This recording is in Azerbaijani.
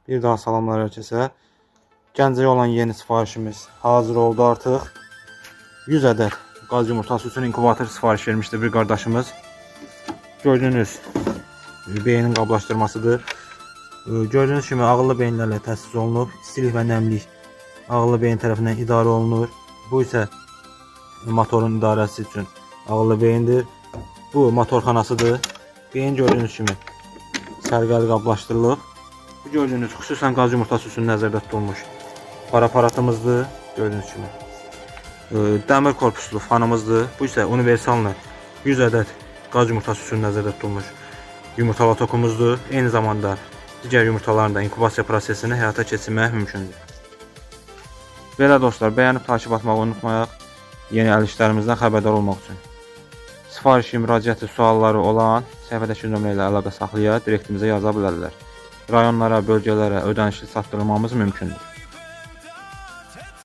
Bir daha salamlar herkese. Gəncəyə olan yeni sifarişimiz hazır oldu artıq. 100 ədəd qaz yumurtası üçün inkubator sifariş vermişdi bir qardaşımız. Gördüğünüz beynin qablaşdırmasıdır. Gördüğünüz kimi ağıllı beyinlərlə təsis olunub. İstilik və nəmlik ağıllı beyin tərəfindən idarə olunur. Bu isə motorun idarəsi üçün ağıllı beyindir. Bu motorxanasıdır. Beyin gördüğünüz kimi sərgəli qablaşdırılıb. Bu gördüğünüz xüsusən qaz yumurtası üçün nəzərdə tutulmuş aparatımızdır. Gördüğünüz kimi dəmir korpuslu fanımızdır. Bu isə universallı 100 ədəd qaz yumurtası üçün nəzərdə tutulmuş yumurtala tokumuzdur. Eyni zamanda digər yumurtaların da inkubasiya prosesini həyata keçirmək mümkündür. Belə dostlar, bəyənib takip atmağı unutmayaq. Yeni əl işlərimizdən xəbərdar olmaq üçün. Sifarişi, müraciəti, sualları olan səhifədəki nömrə ilə əlaqə saxlaya direktimizə yaza bilərlər. Rayonlara, bölgələrə ödənişli çatdırılmamız mümkündür.